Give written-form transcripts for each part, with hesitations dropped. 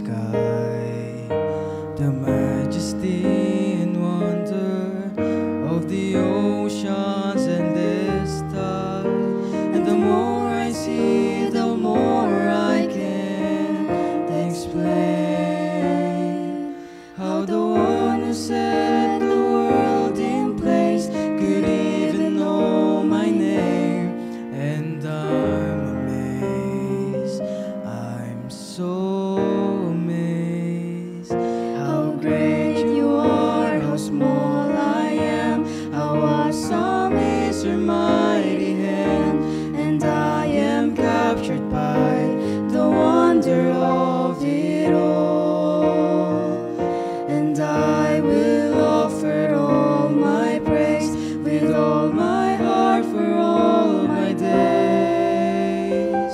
sky, the majesty and wonder of the oceans and the stars. And the more I see, the more I can't explain how the one who set the world in place could even know my name. And I'm amazed, I'm so amazed, how great you are, how small I am, how awesome is your mighty hand. And I am captured by the wonder of it all. And I will offer all my praise with all my heart for all my days.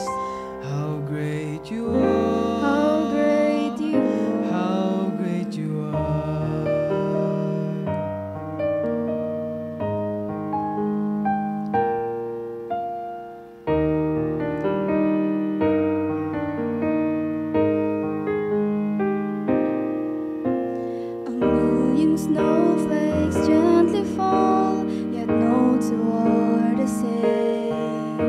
How great you are, How great you are. how great you are. A million snowflakes gently fall, yet no two are the same.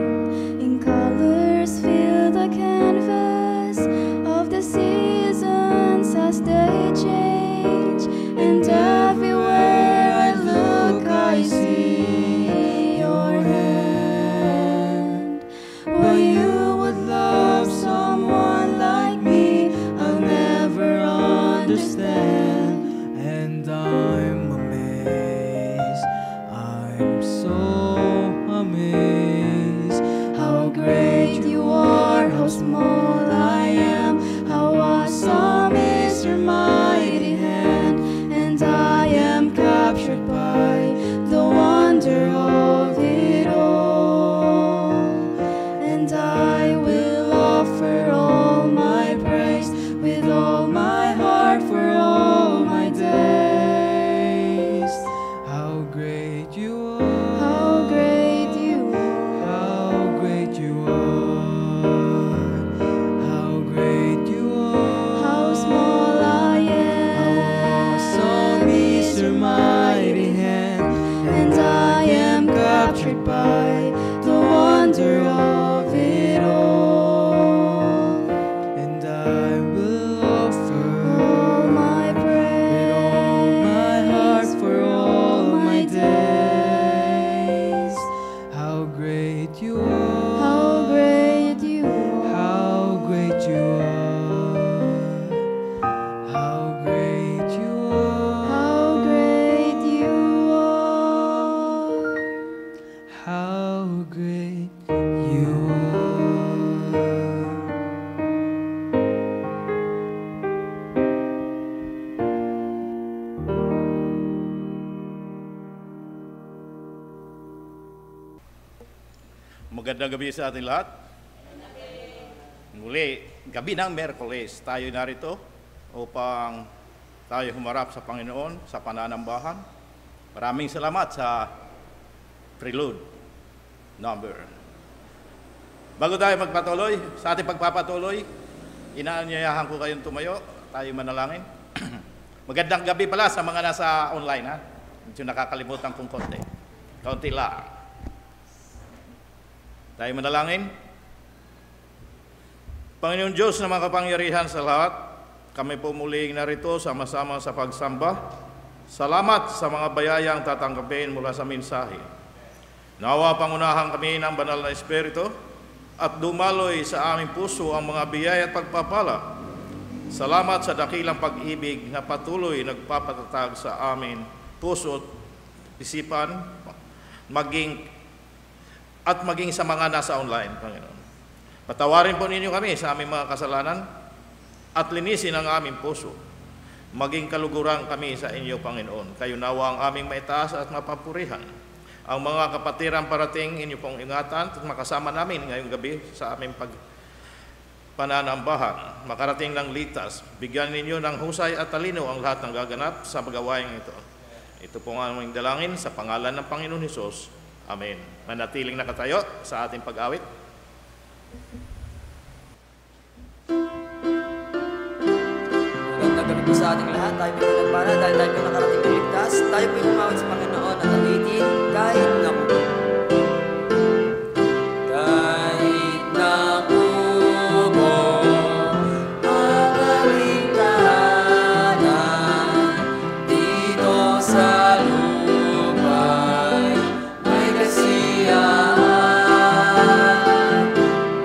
In colors fill the canvas of the seasons as they change. And everywhere I look, I see your hand. Why you would love someone like me, I'll never understand. And I'm amazed, I'm so amazed, how great you are, how small I am, how awesome is your mighty hand. And I am captured by the wonder of it all. And I will offer all my praise with all my heart for all my days. How great you are, How great you are. how great you are, how great you are, How small I how am. awesome is your mighty hand. And I am captured by the wonder of it all. And I will offer All my with all my heart praise for all my days. How great you are, How great you are. how great you are, how great you are, How great you are. how great you are. Magandang gabi sa ating lahat. Muli, gabi ng Miyerkules, tayo narito upang tayo humarap sa Panginoon sa pananambahan. Maraming salamat sa prelude number. Bago tayo magpatuloy, sa ating pagpapatuloy, inaanyayahan ko kayong tumayo, tayo manalangin. Magandang gabi pala sa mga nasa online, ha? Medyo nakakalimutan kong konti. Kaunti lang. Tayo manalangin. Panginoon Diyos na makapangyarihan sa lahat, kami po muling narito sama-sama sa pagsamba. Salamat sa mga bayayang tatanggapin mula sa mensahe. Nawa pangunahan kami ng banal na Espiritu at dumaloy sa aming puso ang mga biyaya at pagpapala. Salamat sa dakilang pag-ibig na patuloy nagpapatatag sa amin puso at isipan, maging sa mga nasa online, Panginoon. Patawarin po ninyo kami sa aming mga kasalanan at linisin ang aming puso. Maging kaluguran kami sa inyo, Panginoon. Kayo nawa ang aming maitaas at mapapurihan. Ang mga kapatiran parating, inyo pong ingatan at makasama namin ngayong gabi sa aming pananambahan. Makarating ng litas. Bigyan ninyo ng husay at talino ang lahat ng gaganap sa magawain ito. Ito po ang aming dalangin sa pangalan ng Panginoon Hesus. Amen. Manatiling nakatayo sa ating pag-awit. po sa ating lahat. Tayo po nagpala dahil tayo po nakarating ng ligtas. Tayo po umawit sa Panginoon at awitin kahit na po. Kahit na kubo ang aming tahanan, dito sa lupa'y may kasiyahan.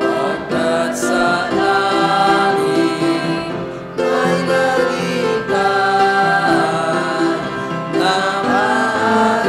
Pagkat sa langit may naligtaan na maariyan.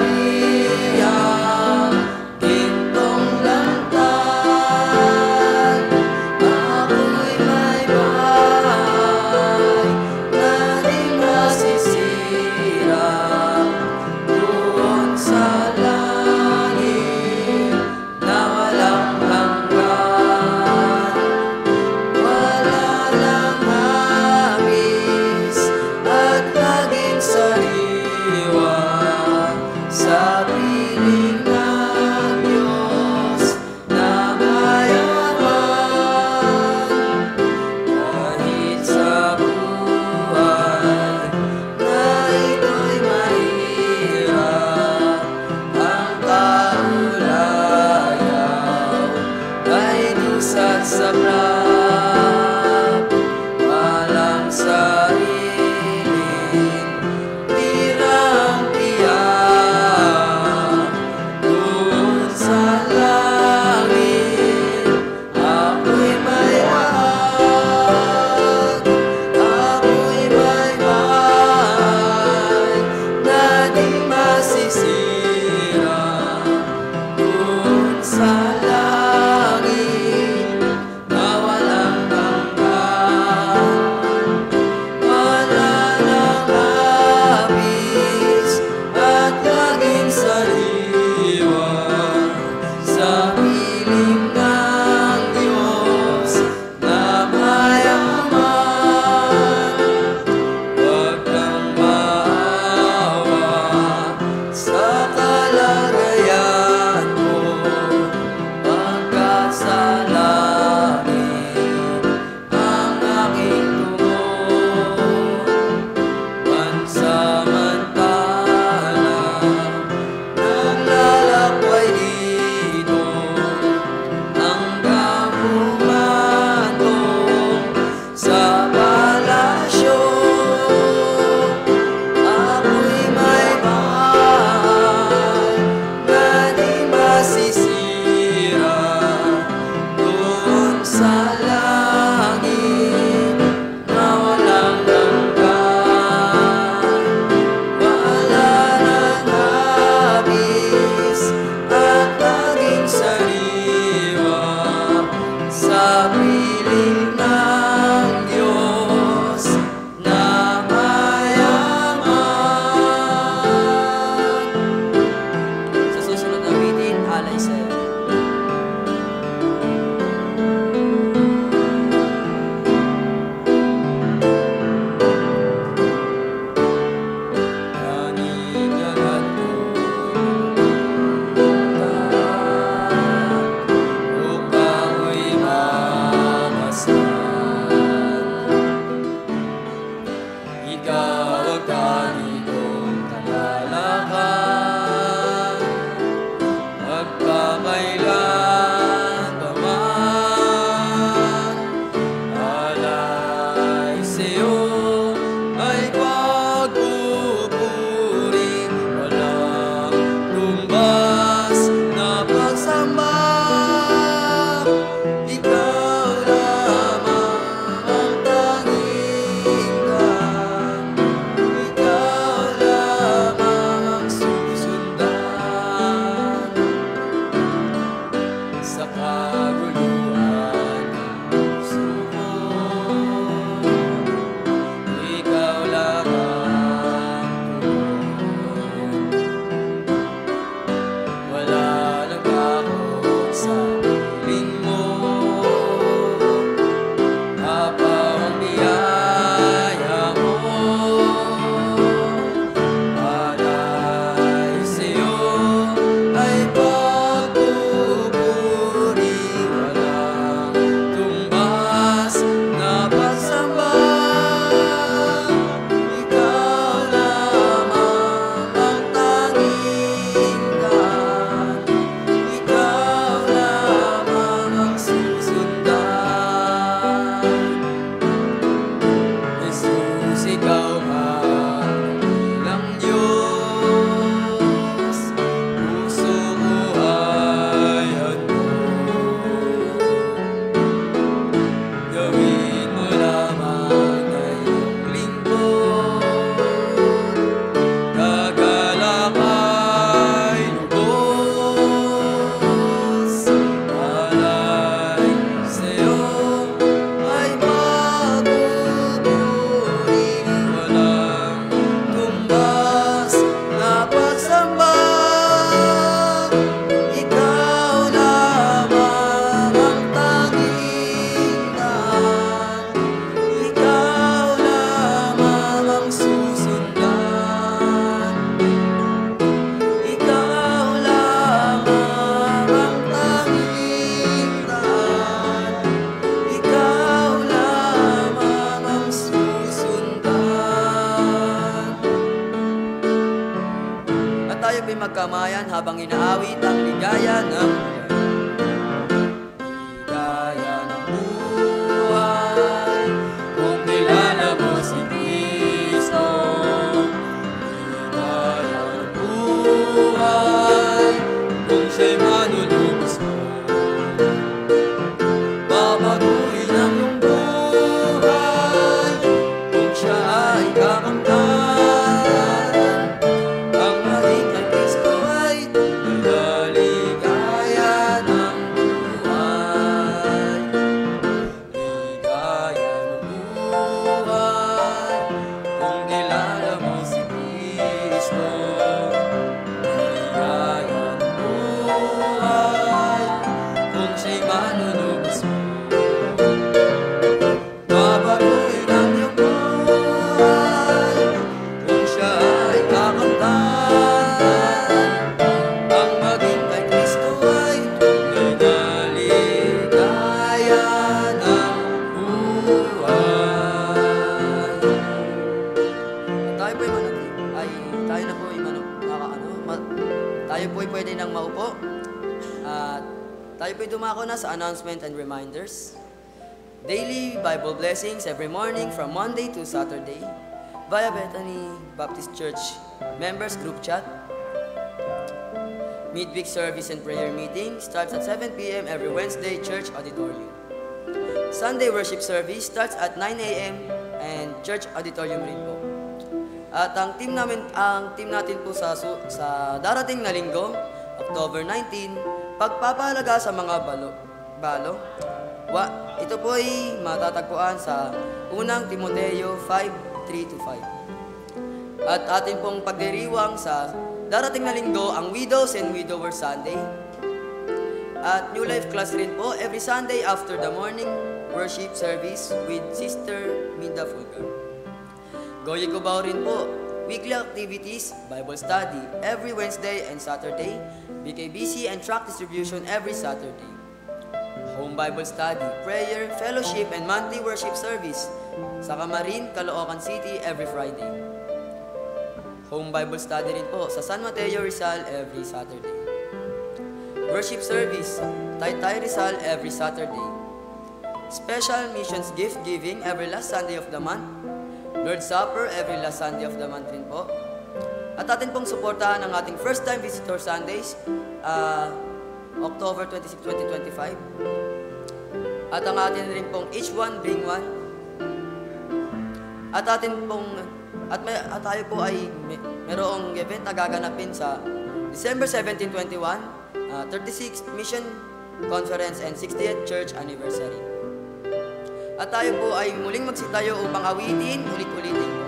po'y magkamayan habang inaawit ang ligaya ng ligaya ng buhay. Kung kilala mo si Kristo, ligaya ng buhay. Kung siya'y manulubos mo, babaguhin ang iyong buhay. Kung siya ay kakamtan, ang maging kay Kristo ay ligaya ng buhay. Ligaya ng buhay. Kung kilala mo si Kristo, ligaya ng buhay. Kung siya'y manunubos mo, babaguhin ang iyong buhay. Kung siya ay kakamtan, ang maging kay Kristo ay tunay na ligaya ng buhay. Tayo po'y tayo na po'y tayo po'y pwede nang maupo. At tayo po'y dumako na sa announcement and reminders. Daily Bible blessings every morning from Monday to Saturday via Bethany Baptist Church members group chat. Midweek service and prayer meeting starts at 7 p.m. every Wednesday, church auditorium. Sunday worship service starts at 9 a.m. and church auditorium rin po. At ang team natin po sa darating na linggo, October 19, pagpapahalaga sa mga balo. Ito po ay matatagpuan sa unang Timoteo 5:3-5. At atin pong pagdiriwang sa darating na linggo ang Widows and Widower Sunday. At New Life class rin po every Sunday after the morning worship service with Sister Minda Fulgar. Goye Cubao rin po, weekly activities, Bible study every Wednesday and Saturday, BKBC and tract distribution every Saturday. Home Bible study, prayer, fellowship, and monthly worship service sa Camarin, Caloocan City every Friday. Home Bible study rin po sa San Mateo, Rizal every Saturday. Worship service, Taytay Rizal every Saturday. Special missions gift giving every last Sunday of the month. Lord's Supper every last Sunday of the month rin po. At atin pong suportahan ang ating first time visitor Sundays, October 26, 2025. At ang atin rin pong each one bring one. At atin pong tayo po ay merong event na gaganapin sa December 17, 21, 36th Mission Conference and 60th Church Anniversary. At tayo po ay muling magsitayo upang awitin ulit-ulitin po.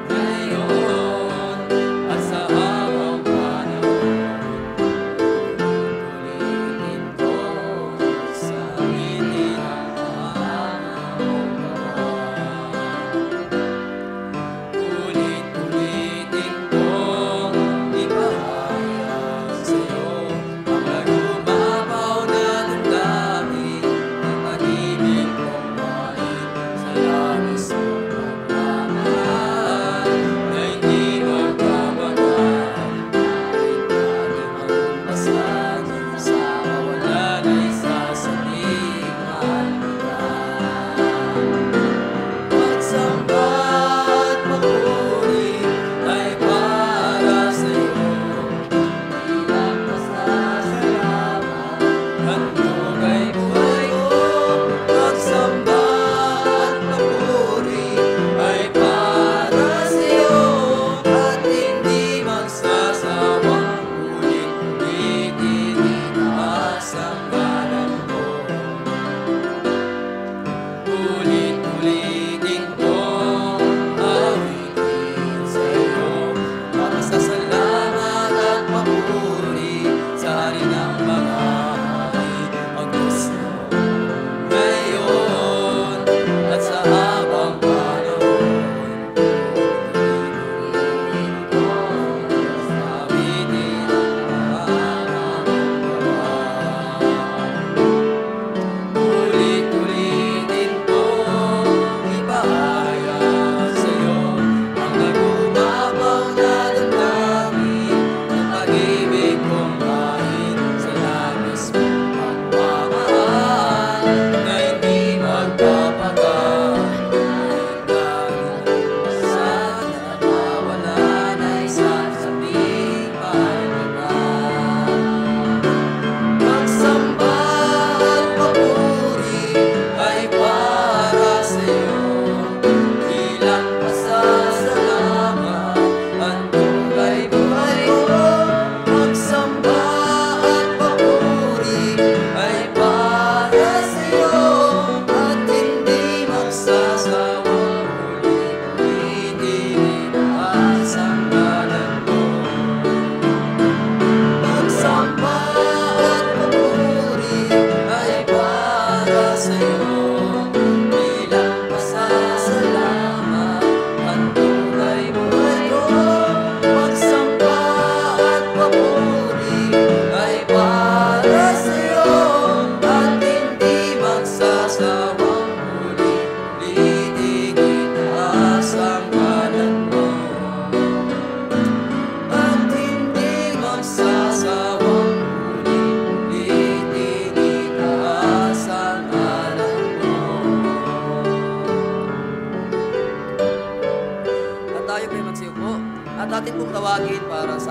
Ngayon at sa habang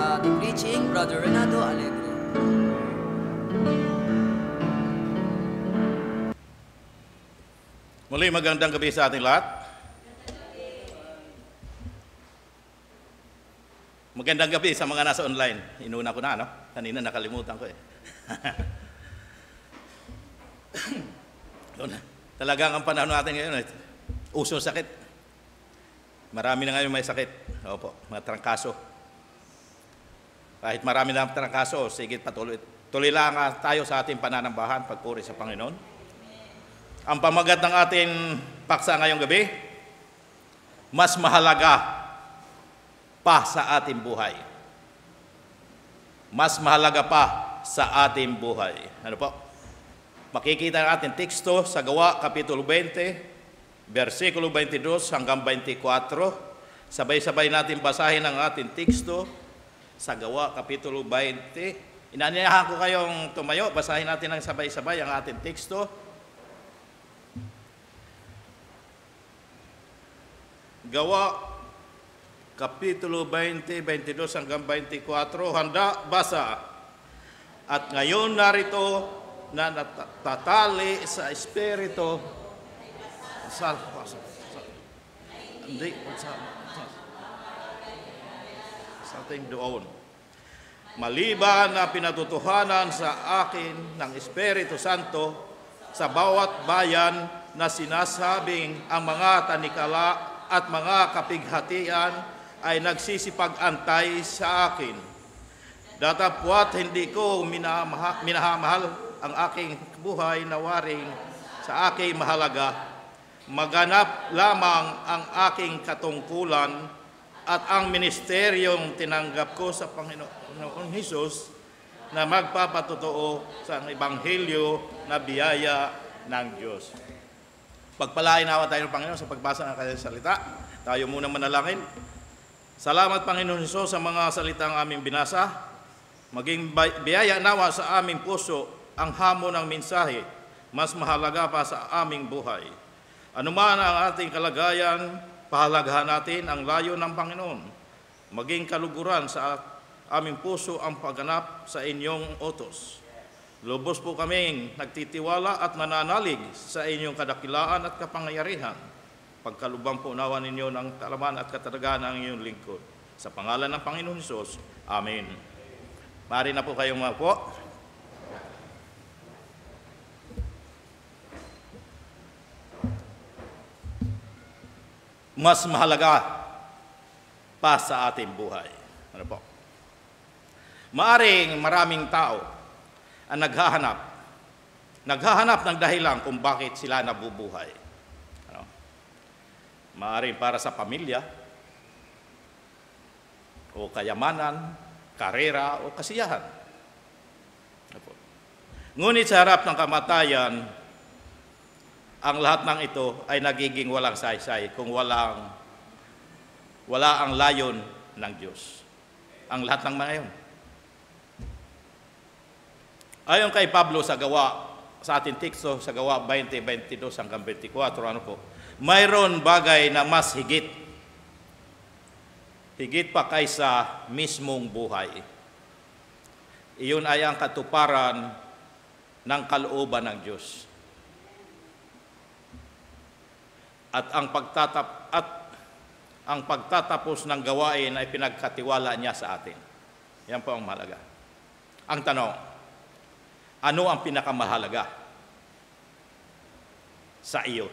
sa ating preaching, Brother Renato Alegre. Muli magandang gabi sa ating lahat. Magandang gabi sa mga nasa online. Inuna ko na, no? Kanina nakalimutan ko eh. Talagang ang panahon natin ngayon, uso sakit. Marami na ngayon may sakit. Opo, mga trangkaso. Kahit marami na trangkaso, sige patuloy. Tuloy lang tayo sa ating pananambahan, pagpuri sa Panginoon. Ang pamagat ng ating paksa ngayong gabi, mas mahalaga pa sa ating buhay. Mas mahalaga pa sa ating buhay. Ano po? Makikita natin teksto sa Gawa, Kapitulo 20, versikulo 22 hanggang 24. Sabay-sabay natin basahin ang ating teksto sa Gawa, Kapitulo 20. Inanyayahan ko kayong tumayo, basahin natin ng sabay-sabay ang ating teksto. Gawa, Kapitulo 20, 22 hanggang 24. Handa, basa. At ngayon narito na natatali sa Espiritu sa ating doon. Maliban na pinatutuhanan sa akin ng Espiritu Santo sa bawat bayan na sinasabing ang mga tanikala at mga kapighatian ay nagsisipag-antay sa akin. Datapwat hindi ko minahamahal ang aking buhay na waring sa aking mahalaga. Maganap lamang ang aking katungkulan at ang ministeryong tinanggap ko sa Panginoon Hesus na magpapatotoo sa Ebanghelyo na biyaya ng Diyos. Pagpalain nawa tayo ng Panginoon sa pagbasa ng kanyang salita. Tayo muna manalangin. Salamat Panginoon Hesus sa mga salitang aming binasa. Maging biyaya nawa sa aming puso ang hamon ng mensahe, mas mahalaga pa sa aming buhay. Anuman ang ating kalagayan, pahalagahan natin ang layo ng Panginoon. Maging kaluguran sa aming puso ang pagganap sa inyong utos. Lubos po kaming nagtitiwala at mananalig sa inyong kadakilaan at kapangyarihan. Pagkalubang po nawa ninyo ng kalaman at katatagan ng inyong lingkod. Sa pangalan ng Panginoon Hesus, Amen. Maaari na po kayong mapo. Mas mahalaga pa sa ating buhay. Ano po? Maaring maraming tao ang naghahanap ng dahilan kung bakit sila nabubuhay. Ano? Maaring para sa pamilya, o kayamanan, karera, o kasiyahan. Ano po? Ngunit sa harap ng kamatayan, ang lahat ng ito ay nagiging walang saysay kung wala ang layon ng Diyos. Ang lahat ng mga yun. Ayon kay Pablo sa ating teksto sa Gawa 20, 22 hanggang 24, ano po? Mayroon bagay na mas higit pa kaysa mismong buhay. Iyon ay ang katuparan ng kalooban ng Diyos. At ang pagtatapos ng gawain ay pinagkatiwala niya sa atin. Yan po ang mahalaga. Ang tanong, ano ang pinakamahalaga sa iyo?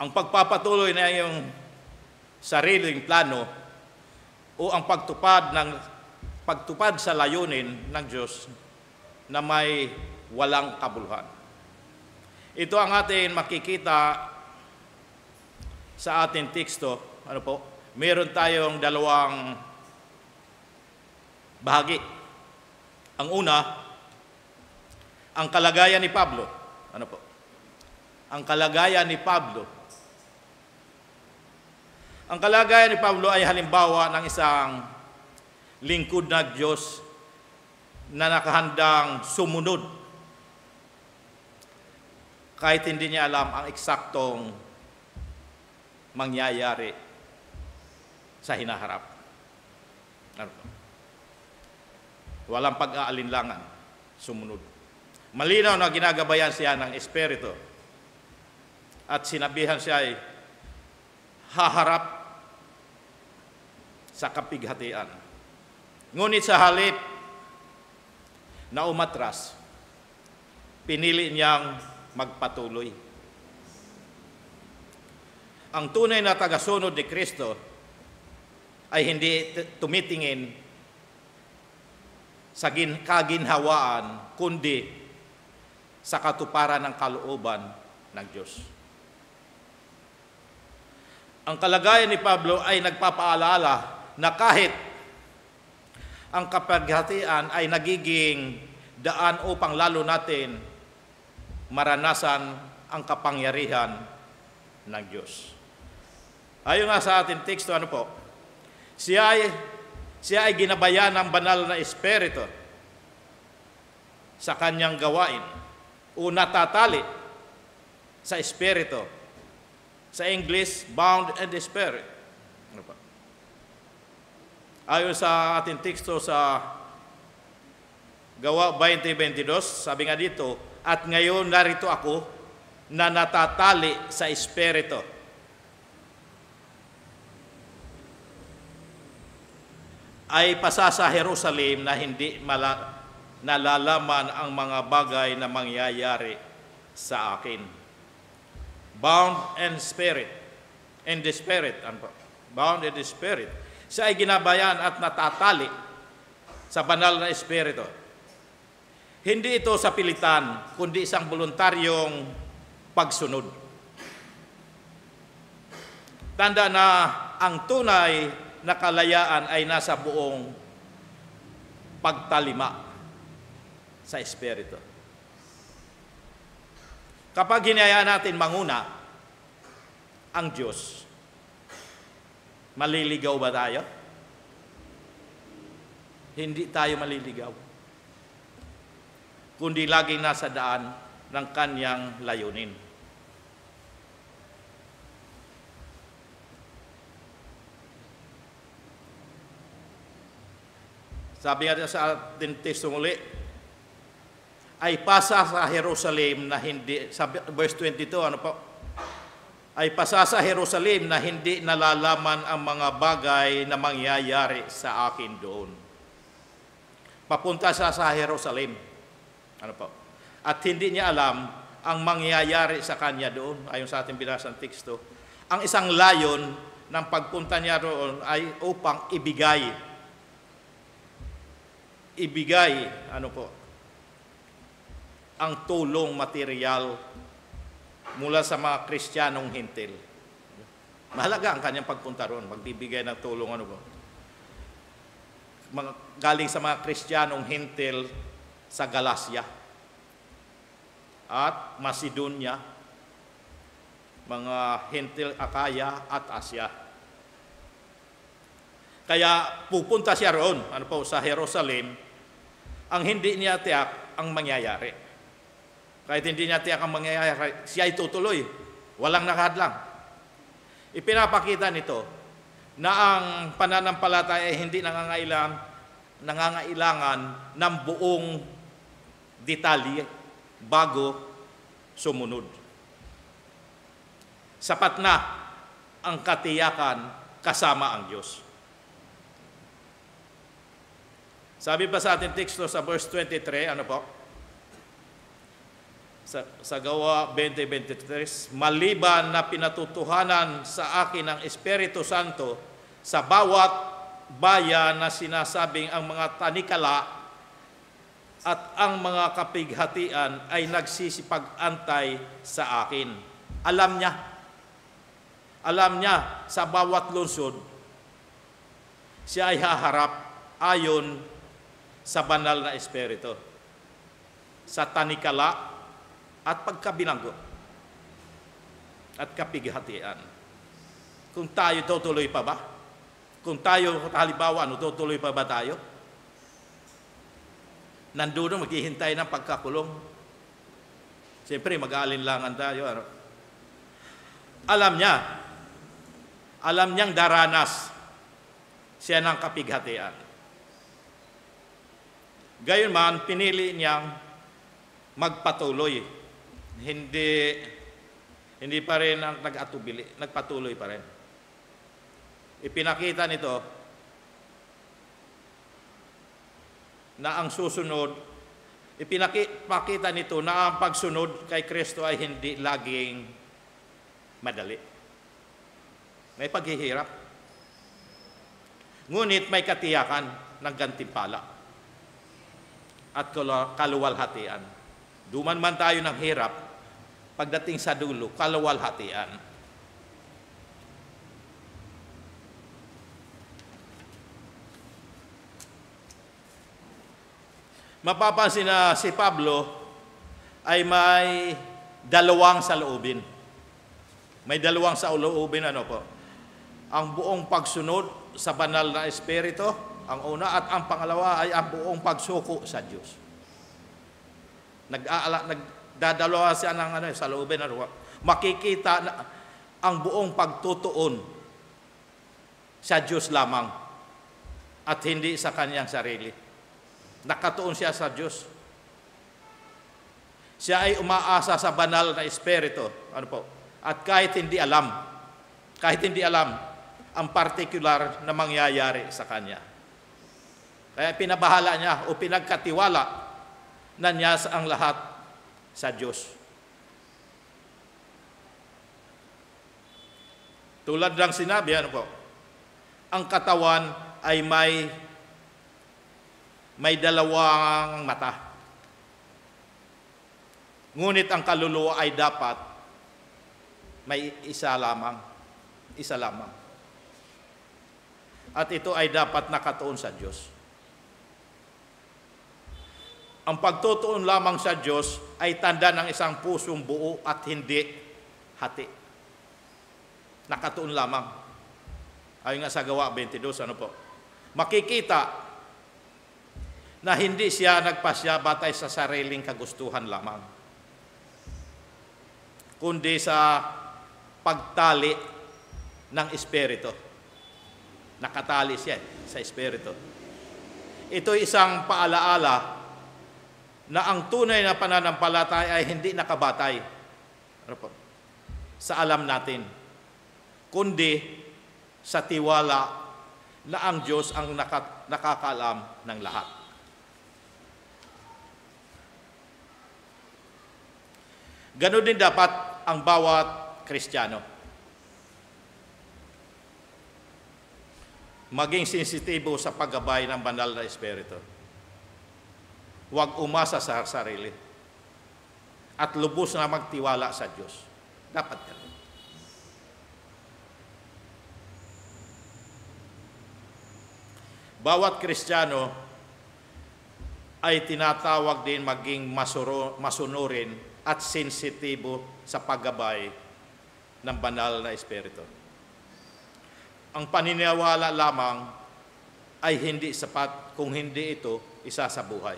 Ang pagpapatuloy na iyong sariling plano o ang pagtupad sa layunin ng Diyos na may walang kabuluhan? Ito ang atin makikita sa ating teksto. Ano po? Meron tayong dalawang bahagi. Ang una, ang kalagayan ni Pablo. Ano po? Ang kalagayan ni Pablo. Ang kalagayan ni Pablo ay halimbawa ng isang lingkod ng Diyos na nakahandang sumunod kahit hindi niya alam ang eksaktong mangyayari. sa hinaharap. Ano po? Walang pag-aalinlangan, sumunod. Malinaw na ginagabayan siya ng Espiritu at sinabihan siya ay haharap sa kapighatian. Ngunit sa halip na umatras, pinili niyang magpatuloy. Ang tunay na tagasunod ni Kristo ay hindi tumitingin sa kaginhawaan, kundi sa katuparan ng kalooban ng Diyos. Ang kalagayan ni Pablo ay nagpapaalala na kahit ang kapighatian ay nagiging daan upang lalo natin maranasan ang kapangyarihan ng Diyos. Ayon nga sa ating teksto, ano po? Siya ay ginabayan ng banal na Espiritu sa kanyang gawain o natatali sa Espiritu. Sa English, bound in the Spirit. Ano po? Ayon sa ating teksto sa Gawa 20:22, sabi nga dito, at ngayon narito ako na natatali sa Espiritu. Ay pasa sa Jerusalem na hindi nalalaman ang mga bagay na mangyayari sa akin. Bound in spirit. In the spirit. Bound in the spirit. Siya ay ginabayan at natatali sa banal na Espiritu. Hindi ito sa pilitan, kundi isang voluntaryong pagsunod. Tanda na ang tunay na kalayaan ay nasa buong pagtalima sa Espiritu. Kapag hinayaan natin manguna ang Diyos, maliligaw ba tayo? Hindi tayo maliligaw, kundi laging nasa daan ng kanyang layunin. Sabi nga sa ating teksto muli, ay pasa sa Jerusalem na hindi, sa verse 22, ano po? Ay pasa sa Jerusalem na hindi nalalaman ang mga bagay na mangyayari sa akin doon. Papunta siya sa Jerusalem. Ano po? At hindi niya alam ang mangyayari sa kanya doon, ayon sa ating binasang teksto. Ang isang layon ng pagpunta niya doon ay upang ibigay, ano po, ang tulong material mula sa mga Kristiyanong Hintil. Mahalaga ang kanyang pagpunta roon, magbibigay ng tulong, ano po, galing sa mga Kristiyanong Hintil sa Galacia at Macedonia, mga Hintil Akaya at Asya. Kaya pupunta siya roon, ano po, sa Jerusalem. Ang hindi niya tiyak ang mangyayari. Kahit hindi niya tiyak ang mangyayari, siya ay tutuloy. Walang nakahadlang. Ipinapakita nito na ang pananampalataya ay hindi nangangailangan ng buong detalye bago sumunod. Sapat na ang katiyakan kasama ang Diyos. Sabi pa sa ating teksto sa verse 23, ano po? Sa Gawa 20:23, maliban na pinatutuhanan sa akin ng Espiritu Santo sa bawat bayan na sinasabing ang mga tanikala at ang mga kapighatian ay nagsisipag-antay sa akin. Alam niya sa bawat lungsod, siya ay haharap ayon sa banal na Espiritu, sa tanikala at pagkabinanggo at kapighatian. Kung tayo tutuloy pa ba? Kung tayo, halimbawa, tutuloy pa ba tayo? Nandun maghihintay ng pagkakulong. Siyempre, mag-aalinlangan tayo. Alam niyang daranas siya ng kapighatian. Gayunman, pinili niyang magpatuloy. Hindi pa rin ang nag-atubili, nagpatuloy pa rin. Ipinakita nito na ang susunod, ipinakita nito na ang pagsunod kay Kristo ay hindi laging madali. May paghihirap. Ngunit may katiyakan ng gantimpala at kaluwalhatian. Duman man tayo ng hirap, pagdating sa dulo, kaluwalhatian. Mapapansin na si Pablo ay may dalawang saloobin. May dalawang saloobin, ano po? Ang buong pagsunod sa banal na Espiritu, ang una, at ang pangalawa ay ang buong pagsuko sa Diyos. Nagdadalawa siya ng saloobin. Makikita na ang buong pagtutuon sa Diyos lamang at hindi sa kanyang sarili. Nakatuon siya sa Diyos. Siya ay umaasa sa banal na Espiritu. Ano po? At kahit hindi alam ang partikular na mangyayari sa kanya. Kaya pinabahala niya o pinagkatiwala na niya ang lahat sa Diyos. Tulad ng sinabi, ano po? Ang katawan ay may dalawang mata. Ngunit ang kaluluwa ay dapat may isa lamang. Isa lamang. At ito ay dapat nakatuon sa Diyos. Ang pagtutuon lamang sa Diyos ay tanda ng isang pusong buo at hindi hati. Nakatuon lamang. Ayon nga sa Gawa 22, ano po? Makikita na hindi siya nagpasya batay sa sariling kagustuhan lamang, kundi sa pagtali ng Espiritu. Nakatali siya sa Espiritu. Ito isang paalaala na ang tunay na pananampalataya ay hindi nakabatay sa alam natin, kundi sa tiwala na ang Diyos ang nakakaalam ng lahat. Ganon din dapat ang bawat Kristiyano. Maging sensitibo sa paggabay ng banal na Espiritu. Huwag umasa sa sarili. At lubos na magtiwala sa Diyos. Dapat ganun. Bawat Kristiyano ay tinatawag din maging masunurin at sensitibo sa paggabay ng banal na Espiritu. Ang paniniwala lamang ay hindi sapat kung hindi ito isa sa buhay.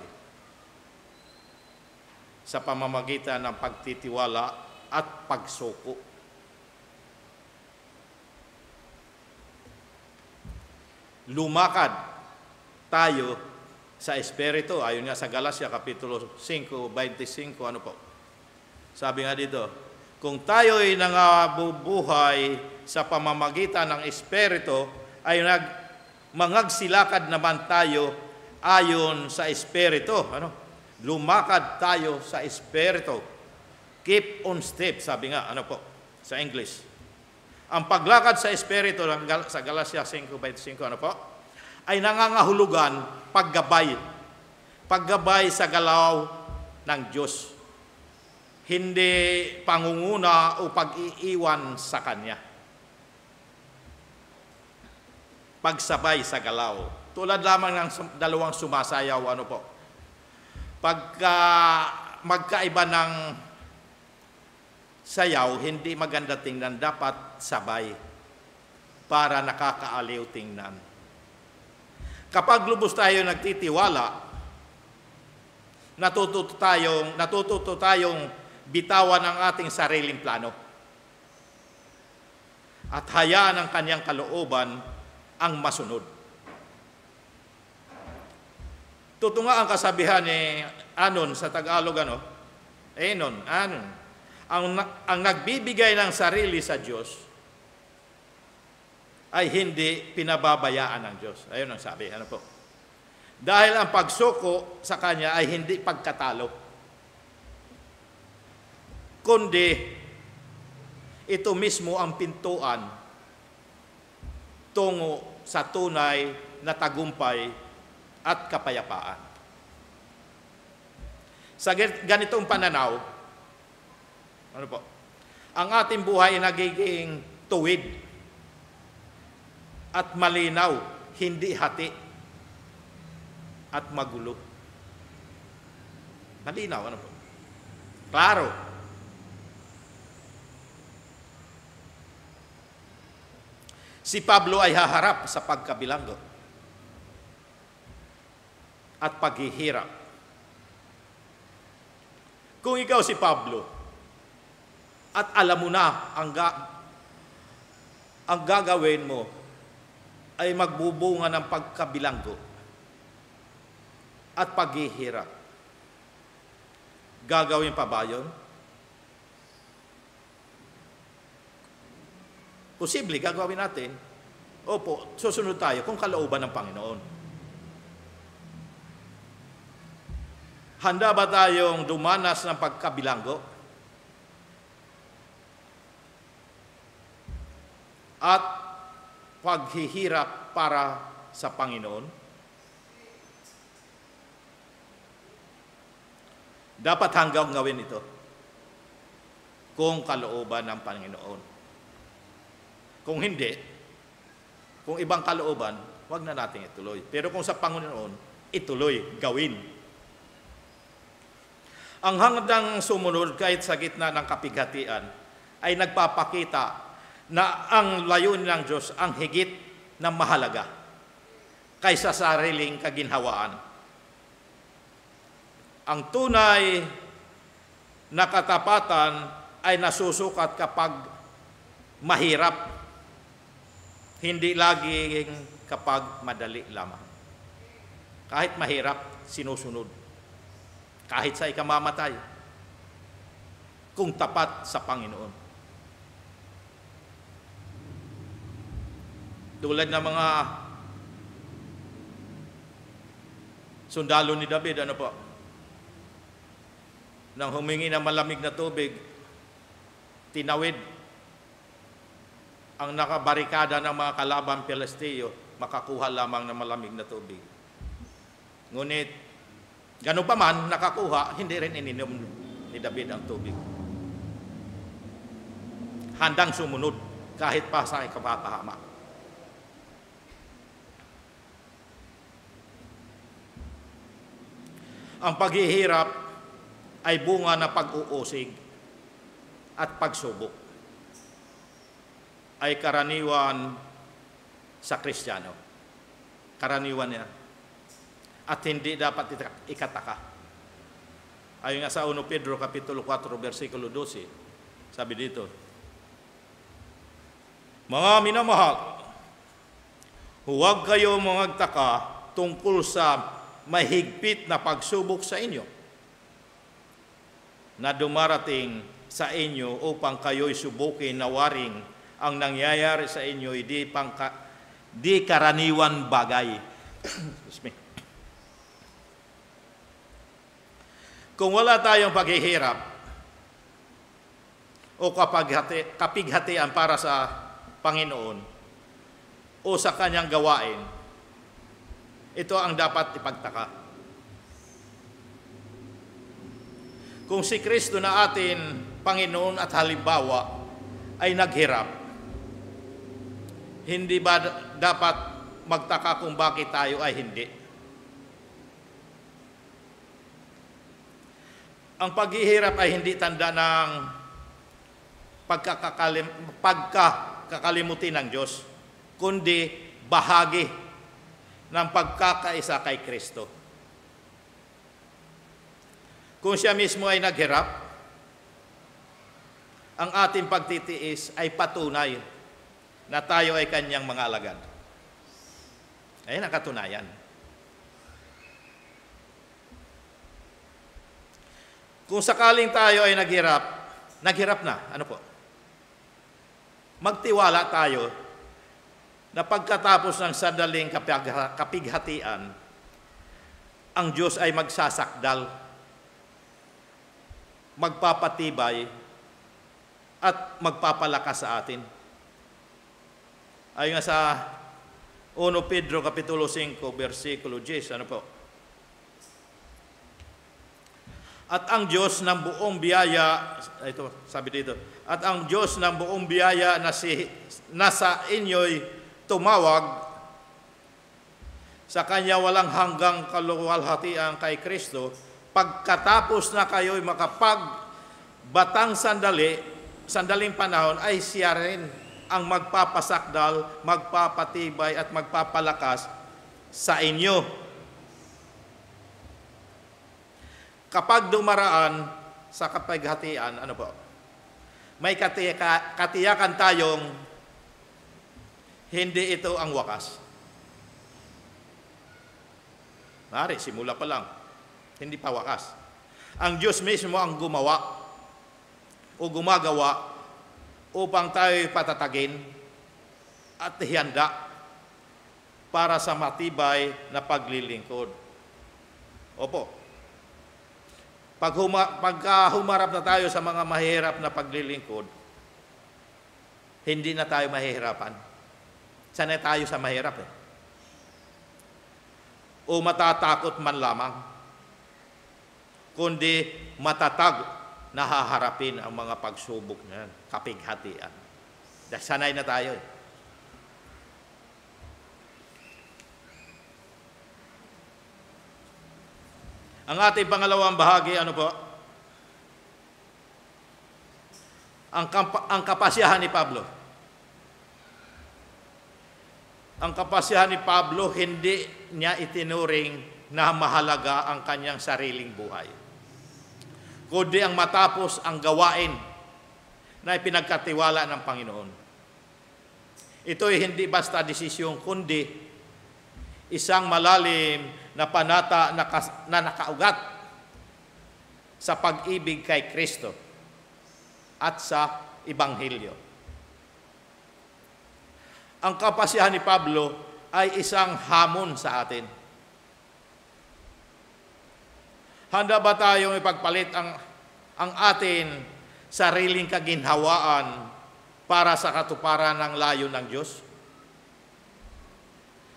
Sa pamamagitan ng pagtitiwala at pagsuko. Lumakad tayo sa Espiritu. Ayon nga sa Galatia Kapitulo 5:25, ano po? Sabi nga dito, kung tayo'y nangabubuhay sa pamamagitan ng Espiritu, ay mangagsilakad naman tayo ayon sa Espiritu. Ano? Lumakad tayo sa Espiritu. Keep on step, sabi nga, ano po, sa English. Ang paglakad sa Espiritu sa Galatia 5:25, ano po, ay nangangahulugan paggabay. Paggabay sa galaw ng Diyos. Hindi pangunguna o pag-iiwan sa Kanya. Pagsabay sa galaw. Tulad lamang ng dalawang sumasayaw, ano po. Pagka magkaiba ng sayaw, hindi maganda tingnan, dapat sabay para nakakaaliw tingnan. Kapag lubos tayo nagtitiwala, natututo tayong bitawan ang ating sariling plano. At hayaan ang kanyang kalooban ang masunod. Tutunga ang kasabihan ni Anon sa Tagalog, Anon. Ang nagbibigay ng sarili sa Diyos ay hindi pinababayaan ng Diyos. Ayun ang sabi. Dahil ang pagsuko sa Kanya ay hindi pagkatalo, kundi ito mismo ang pintuan tungo sa tunay na tagumpay at kapayapaan. Sa ganitong pananaw, ang ating buhay ay nagiging tuwid at malinaw, hindi hati at magulo. Malinaw, klaro. Si Pablo ay haharap sa pagkabilanggo at paghihirap. Kung ikaw si Pablo at alam mo na ang gagawin mo ay magbubunga ng pagkabilanggo at paghihirap, gagawin pa ba yun? Posible, gagawin natin. Opo, susunod tayo kung kalooban ng Panginoon. Handa ba tayong dumanas ng pagkabilanggo? At paghihirap para sa Panginoon? Dapat hanggang gawin ito kung kalooban ng Panginoon. Kung hindi, kung ibang kalooban, wag na natin ituloy. Pero kung sa Panginoon, ituloy, gawin. Ang hanggang sumunod kahit sa gitna ng kapighatian ay nagpapakita na ang layunin ng Diyos ang higit na mahalaga kaysa sa sariling kaginhawaan. Ang tunay na katapatan ay nasusukat kapag mahirap, hindi laging kapag madali lamang. Kahit mahirap, sinusunod. Kahit sa ikamamatay, kung tapat sa Panginoon. Tulad ng mga sundalo ni David, nang humingi ng malamig na tubig, tinawid ang nakabarikada ng mga kalaban Pilisteo, makakuha lamang ng malamig na tubig. Ngunit, ganun pa man, nakakuha, hindi rin ininom ni David ang tubig. Handang sumunod kahit pa sa ikapapahama. Ang paghihirap ay bunga ng pag-uusig at pagsubok. Ay karaniwan sa Kristiyano. Karaniwan niya. At hindi dapat ikataka. Ayon nga sa 1 Pedro Kapitulo 4, versikulo 12, sabi dito, mga minamahal, huwag kayo magtaka tungkol sa mahigpit na pagsubok sa inyo na dumarating sa inyo upang kayo'y subukin na waring ang nangyayari sa inyo ay di karaniwan bagay. Excuse me. Kung wala tayong paghihirap o kapighatian para sa Panginoon o sa Kanyang gawain, ito ang dapat ipagtaka. Kung si Kristo na atin Panginoon at halimbawa ay naghirap, hindi ba dapat magtaka kung bakit tayo ay hindi? Ang paghihirap ay hindi tanda ng pagkakalimutin ng Diyos, kundi bahagi ng pagkakaisa kay Kristo. Kung siya mismo ay naghirap, ang ating pagtitiis ay patunay na tayo ay kanyang mga alagad. Ayun ang katunayan. Kung sakaling tayo ay naghirap na, ano po? Magtiwala tayo na pagkatapos ng sandaling kapighatian, ang Diyos ay magsasakdal, magpapatibay, at magpapalakas sa atin. Ayon nga sa 1 Pedro Kapitulo 5, versikulo 10, ano po? At ang Diyos ng buong biyaya, ito, sabi dito, at ang Diyos ng buong biyaya na sa inyo'y tumawag sa Kanya walang hanggang kaluwalhatian kay Kristo, pagkatapos na kayo'y makapagbatang sandaling panahon, ay siya rin ang magpapasakdal, magpapatibay at magpapalakas sa inyo. Kapag dumaraan sa kapighatian, ano po? May katiyakan tayong hindi ito ang wakas. Mari, simula pa lang. Hindi pa wakas. Ang Diyos mismo ang gumawa o gumagawa upang tayo patatagin at hiyanda para sa matibay na paglilingkod. Opo. Pagka humarap na tayo sa mga mahirap na paglilingkod, hindi na tayo mahihirapan. Sanay tayo sa mahirap O matatakot man lamang, kundi matatag na haharapin ang mga pagsubok na kapighatian. Dahil sanay na tayo Ang ating pangalawang bahagi, ano po? Ang kapasyahan ni Pablo. Ang kapasyahan ni Pablo, hindi niya itinuring na mahalaga ang kanyang sariling buhay, kundi ang matapos ang gawain na ipinagkatiwala ng Panginoon. Ito ay hindi basta desisyon, kundi isang malalim na panata na nakaugat sa pag-ibig kay Kristo at sa Ebanghelyo. Ang kapasyahan ni Pablo ay isang hamon sa atin. Handa ba tayong ipagpalit ang atin sariling kaginhawaan para sa katuparan ng layo ng Diyos?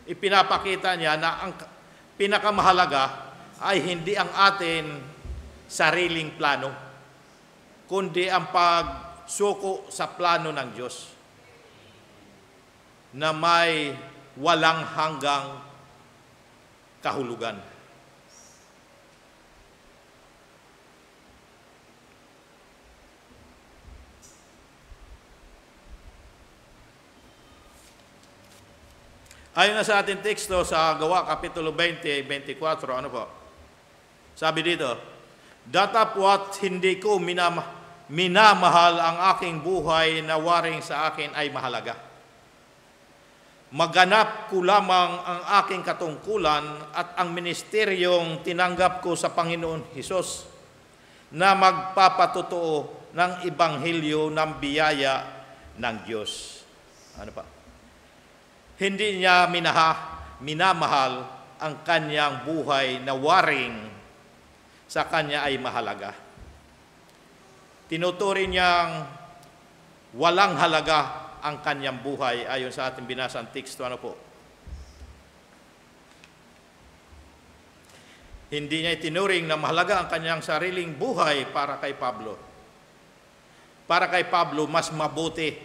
Ipinapakita niya na ang pinakamahalaga ay hindi ang atin sariling plano, kundi ang pagsuko sa plano ng Diyos na may walang hanggang kahulugan. Ayon na sa ating teksto sa Gawa Kapitulo 20, 24, ano po? Sabi dito, datapwat hindi ko minamahal ang aking buhay na waring sa akin ay mahalaga. Maganap ko lamang ang aking katungkulan at ang ministeryong tinanggap ko sa Panginoon Hesus na magpapatotoo ng Ebanghelyo ng biyaya ng Diyos. Ano pa? Hindi niya minamahal ang kanyang buhay na waring sa kanya ay mahalaga. Tinuturing niyang walang halaga ang kanyang buhay ayon sa ating binasang teksto. Ano po? Hindi niya itinuring na mahalaga ang kanyang sariling buhay para kay Pablo. Para kay Pablo, mas mabuti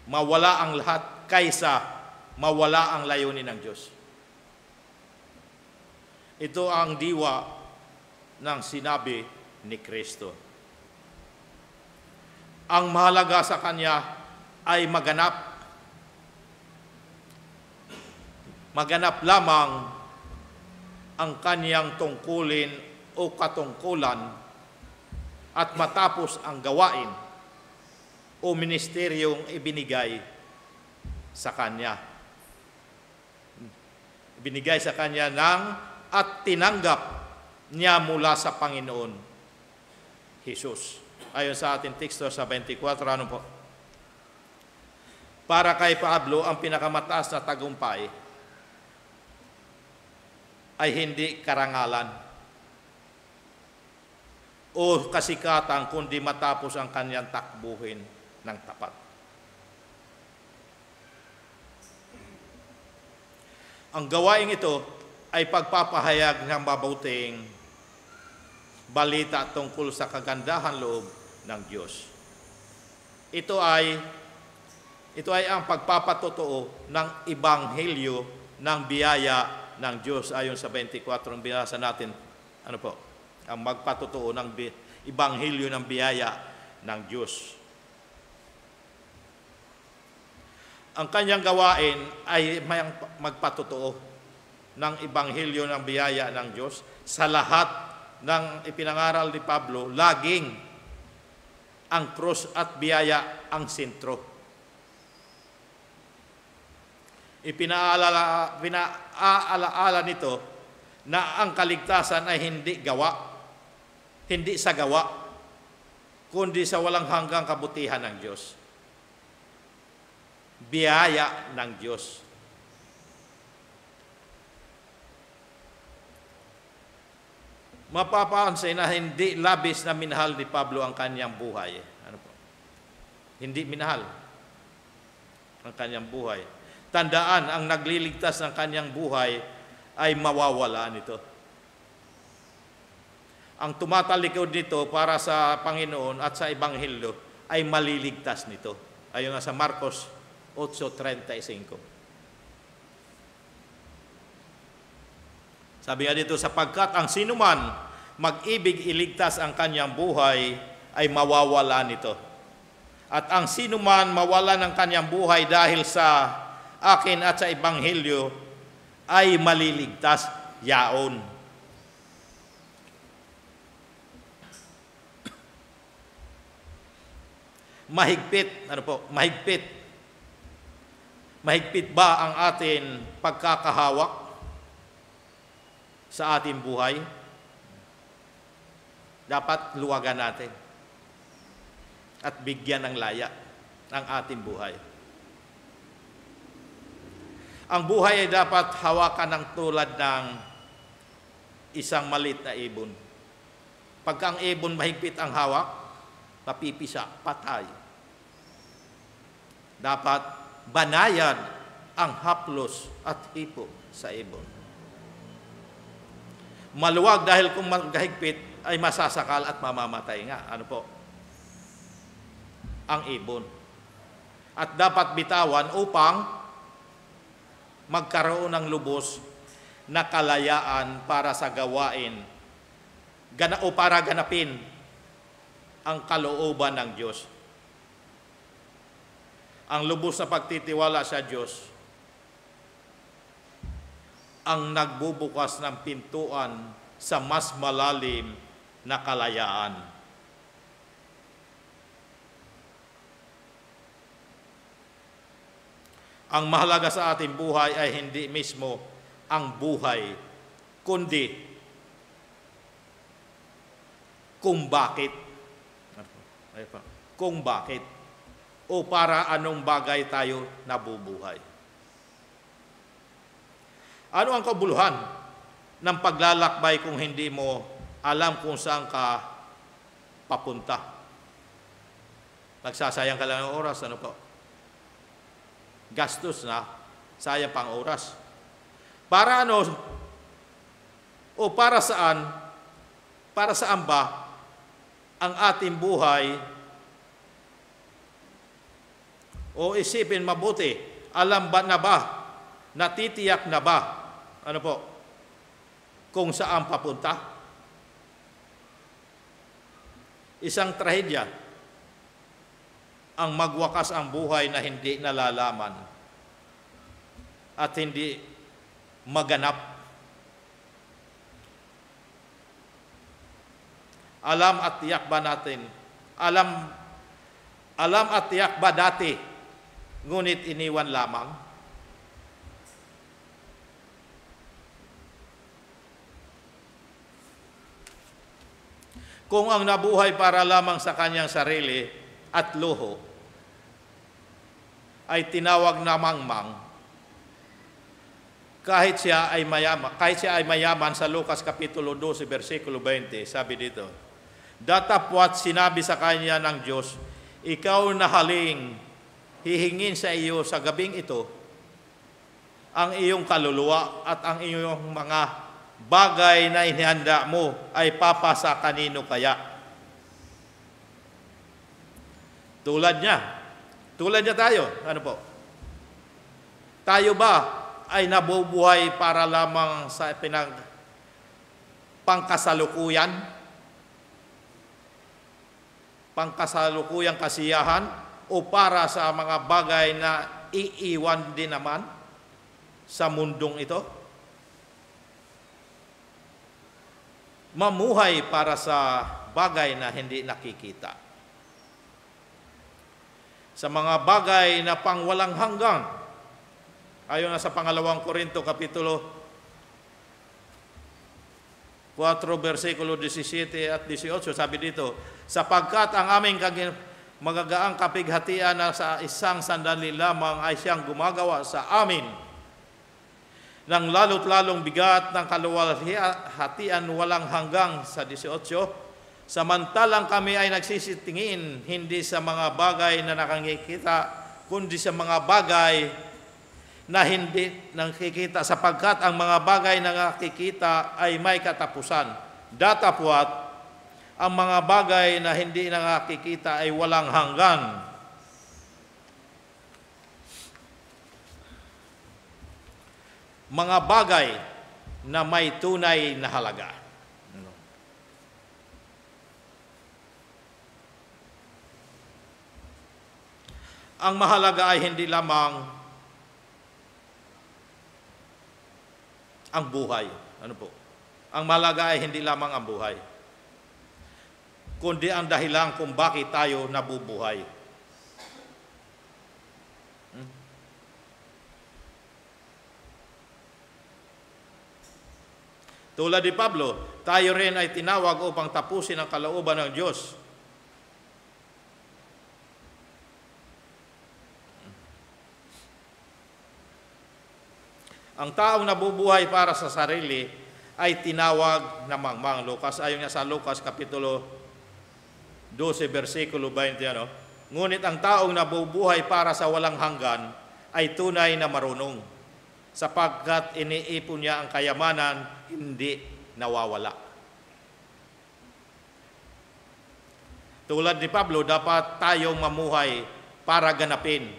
mawala ang lahat kaysa mawala ang layunin ng Diyos. Ito ang diwa ng sinabi ni Kristo. Ang mahalaga sa Kanya ay maganap lamang ang Kanyang tungkulin o katungkulan at matapos ang gawain o ministeryong ibinigay sa Kanya. Binigay sa kanya at tinanggap niya mula sa Panginoon Jesus. Ayon sa ating teksto sa 24, ano po? Para kay Pablo, ang pinakamataas na tagumpay ay hindi karangalan o kasikatan, kundi matapos ang kanyang takbuhin ng tapat. Ang gawain ito ay pagpapahayag ng mabuting balita tungkol sa kagandahan loob ng Diyos. Ito ay ang pagpapatotoo ng ebanghelyo ng biyaya ng Diyos ayon sa 24 ang binasa natin. Ano po? Ang magpatotoo ng ebanghelyo ng biyaya ng Diyos. Ang kanyang gawain ay magpatotoo ng ebanghelyo ng biyaya ng Diyos sa lahat ng ipinangaral ni Pablo. Laging ang krus at biyaya ang sentro. Ipinaalaala nito na ang kaligtasan ay hindi sa gawa, kundi sa walang hanggang kabutihan ng Diyos. Biyaya ng Diyos. Mapapansin na hindi labis na minahal ni Pablo ang kanyang buhay. Ano po? Hindi minahal ang kanyang buhay. Tandaan, ang nagliligtas ng kanyang buhay ay mawawala nito. Ang tumatalikod nito para sa Panginoon at sa Ebanghelyo ay maliligtas nito. Ayon nga sa Marcos 8:35. Sabi nga dito, sapagkat ang sinuman mag-ibig iligtas ang kanyang buhay ay mawawala nito. At ang sinuman mawala ng kanyang buhay dahil sa akin at sa Ebanghelyo ay maliligtas yaon. Mahigpit, ano po? Mahigpit. Mahigpit ba ang atin pagkakahawak sa ating buhay? Dapat luwagan natin at bigyan ng laya ang ating buhay. Ang buhay ay dapat hawakan ng tulad ng isang maliit na ibon. Pagka ang ibon mahigpit ang hawak, mapipisa, patay. Dapat banayan ang haplos at hipo sa ibon. Maluwag dahil kung maghigpit ay masasakal at mamamatay nga. Ano po? Ang ibon. At dapat bitawan upang magkaroon ng lubos na kalayaan para sa gawain o para ganapin ang kalooban ng Diyos. Ang lubos na pagtitiwala sa Diyos ang nagbubukas ng pintuan sa mas malalim na kalayaan. Ang mahalaga sa ating buhay ay hindi mismo ang buhay, kundi kung bakit. Kung bakit o para anong bagay tayo nabubuhay. Ano ang kabuluhan ng paglalakbay kung hindi mo alam kung saan ka papunta? Nagsasayang ka lang ng oras, ano po? Gastos na, sayang pang oras. Para ano? O para saan? Para saan ba ang ating buhay? O isipin mabuti, alam ba na ba? Natitiyak na ba? Ano po? Kung saan papunta? Isang trahedya ang magwakas ang buhay na hindi nalalaman at hindi maganap. Alam at tiyak ba natin? Alam at tiyak ba dati, ngunit iniwan lamang? kung ang nabuhay para lamang sa kanyang sarili at luho ay tinawag na mangmang, kahit siya ay mayaman sa Lucas Kapitulo 12, versikulo 20, sabi dito, datapwat sinabi sa kanya ng Diyos, ikaw na haling hihingin sa iyo sa gabing ito ang iyong kaluluwa at ang iyong mga bagay na inihanda mo ay papasa kanino kaya? Tulad niya tayo. Ano po? Tayo ba ay nabubuhay para lamang sa pangkasalukuyang kasiyahan o para sa mga bagay na iiwan din naman sa mundong ito? Mamuhay para sa bagay na hindi nakikita. Sa mga bagay na pangwalang hanggan. Ayon na sa pangalawang Korinto Kapitulo 4, versikulo 17 at 18, sabi dito, sapagkat ang aming magagaang kapighatian na sa isang sandali lamang ay siyang gumagawa sa amin ng lalo't lalong bigat ng kaluwalhatian walang hanggang sa 18, samantalang kami ay nagsisitingin hindi sa mga bagay na nakikita, kundi sa mga bagay na hindi nakikita, sapagkat ang mga bagay na nakikita ay may katapusan. Datapwat, ang mga bagay na hindi nakikita ay walang hanggan. Mga bagay na may tunay na halaga. Ang mahalaga ay hindi lamang ang buhay. Ano po? Ang mahalaga ay hindi lamang ang buhay, kundi ang dahilan kung bakit tayo nabubuhay. Tulad ni Pablo, tayo rin ay tinawag upang tapusin ang kalooban ng Diyos. Ang taong nabubuhay para sa sarili ay tinawag na mangmang. Ayon nga sa Lucas Kapitulo 12, versikulo 20. Ngunit ang taong nabubuhay para sa walang hanggan ay tunay na marunong, sapagkat iniipon niya ang kayamanan, hindi nawawala. Tulad ni Pablo, dapat tayong mamuhay para ganapin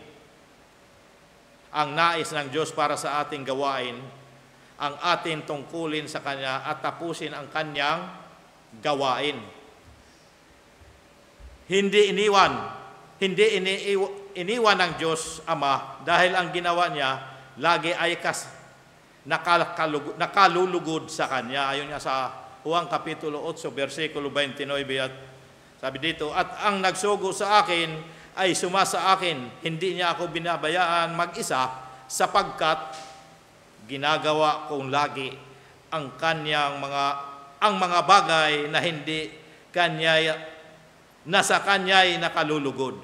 ang nais ng Diyos para sa ating gawain, ang ating tungkulin sa Kanya at tapusin ang Kanyang gawain. Hindi iniwan ng Diyos Ama dahil ang ginawa niya lagi ay nakalulugod sa Kanya. Ayon nga sa Juan Kapitulo 8, versikulo 29, at sabi dito, at ang nagsugo sa akin ay suma sa akin, hindi niya ako binabayaan mag-isa, sapagkat ginagawa kong lagi ang mga bagay na hindi nasa Kanya'y nakalulugod.